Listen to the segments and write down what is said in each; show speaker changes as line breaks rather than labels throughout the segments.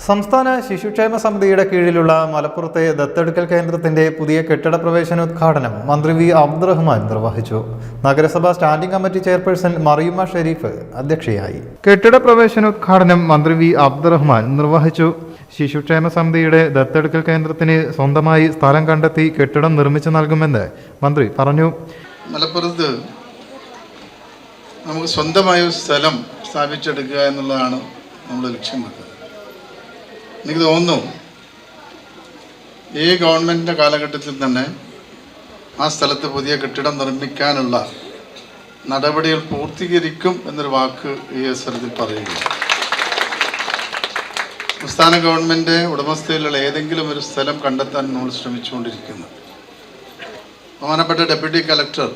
സംസ്ഥാന ശിശുക്ഷേമ സമിതിയുടെ കീഴിലുള്ള മലപ്പുറത്തെ ദത്തെടുക്കൽ കേന്ദ്രത്തിന്റെ പുതിയ കെട്ടിട പ്രവേശനോദ്ഘാടനം മന്ത്രി വി അബ്ദുറഹ്മാൻ നിർവഹിച്ചു. നഗരസഭാ standing committee chairperson Mariyumma Shareef അധ്യക്ഷയായി. കെട്ടിട പ്രവേശനോദ്ഘാടനം മന്ത്രി വി അബ്ദുറഹ്മാൻ നിർവഹിച്ചു. ശിശുക്ഷേമ സമിതിയുടെ ദത്തെടുക്കൽ കേന്ദ്രത്തിന് സ്വന്തമായി സ്ഥലം കണ്ടെത്തി കെട്ടിടം നിർമ്മിച്ചു നൽകുമെന്ന് മന്ത്രി പറഞ്ഞു.
മലപ്പുറത്ത് നമുക്ക് സ്വന്തമായ ഒരു സ്ഥലം സ്ഥാപിച്ചെടുക്കുക എന്നുള്ളതാണ് നമ്മൾ ലക്ഷ്യം വെക്കുന്നത്. എനിക്ക് തോന്നുന്നു ഈ ഗവൺമെൻറ്റിൻ്റെ കാലഘട്ടത്തിൽ തന്നെ ആ സ്ഥലത്ത് പുതിയ കെട്ടിടം നിർമ്മിക്കാനുള്ള നടപടികൾ പൂർത്തീകരിക്കും എന്നൊരു വാക്ക് ഈ അവസരത്തിൽ പറയുകയാണ്. സംസ്ഥാന ഗവൺമെൻറ് ഉടമസ്ഥയിലുള്ള ഏതെങ്കിലും ഒരു സ്ഥലം കണ്ടെത്താൻ നമ്മൾ ശ്രമിച്ചുകൊണ്ടിരിക്കുന്നു. ബഹുമാനപ്പെട്ട ഡെപ്യൂട്ടി കളക്ടർ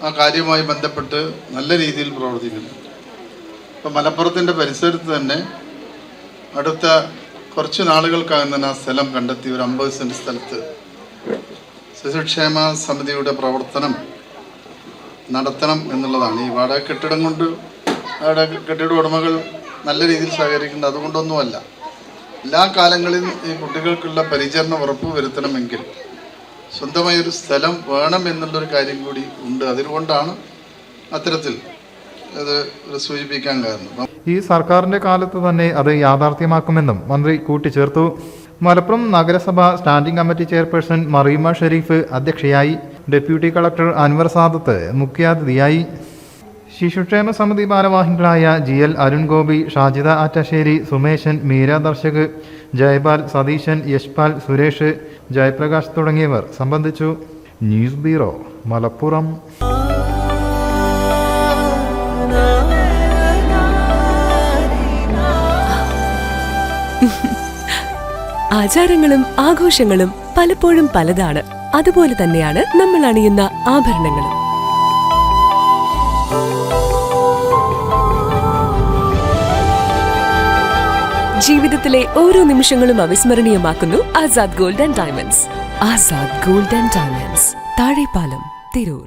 ആ കാര്യവുമായി ബന്ധപ്പെട്ട് നല്ല രീതിയിൽ പ്രവർത്തിക്കുന്നു. ഇപ്പോൾ മലപ്പുറത്തിൻ്റെ പരിസരത്ത് തന്നെ അടുത്ത കുറച്ച് നാളുകൾക്കകം തന്നെ ആ സ്ഥലം കണ്ടെത്തി ഒരു 50 സെൻറ്റ് സ്ഥലത്ത് ശിശുക്ഷേമ സമിതിയുടെ പ്രവർത്തനം നടത്തണം എന്നുള്ളതാണ്. ഈ വാടക കെട്ടിടം കൊണ്ട് അവിടെ കെട്ടിട ഉടമകൾ നല്ല രീതിയിൽ സഹകരിക്കേണ്ടത് അതുകൊണ്ടൊന്നുമല്ല. എല്ലാ കാലങ്ങളിലും ഈ കുട്ടികൾക്കുള്ള പരിചരണം ഉറപ്പ് വരുത്തണമെങ്കിൽ സ്വന്തമായൊരു സ്ഥലം വേണം എന്നുള്ളൊരു കാര്യം കൂടി ഉണ്ട്. അതുകൊണ്ടാണ് അത്തരത്തിൽ അത് സൂചിപ്പിക്കാൻ കാരണം.
ഈ സർക്കാരിന്റെ കാലത്ത് തന്നെ അത് യാഥാർത്ഥ്യമാക്കുമെന്നും മന്ത്രി കൂട്ടിച്ചേർത്തു. മലപ്പുറം നഗരസഭ standing committee chairperson Mariyumma Shareef അധ്യക്ഷയായി. ഡെപ്യൂട്ടി കളക്ടർ അൻവർ സാദത്ത് മുഖ്യാതിഥിയായി. ശിശുക്ഷേമ സമിതി ഭാരവാഹികളായ GL അരുൺ ഗോപി, ഷാജിദ ആറ്റശ്ശേരി, സുമേശൻ, മീര ദർശക്, ജയപാൽ, സതീശൻ, യശ്പാൽ, സുരേഷ്, ജയപ്രകാശ് തുടങ്ങിയവർ സംബന്ധിച്ചു. News bureau, Malappuram.
ആചാരങ്ങളും ആഘോഷങ്ങളും പലപ്പോഴും പലതാണ്. അതുപോലെ തന്നെയാണ് നമ്മൾ അണിയുന്ന ആഭരണങ്ങളും. ജീവിതത്തിലെ ഓരോ നിമിഷങ്ങളും അവിസ്മരണീയമാക്കുന്നു Azad gold and diamonds. Azad gold and diamonds, Thazhepalam, Tirur.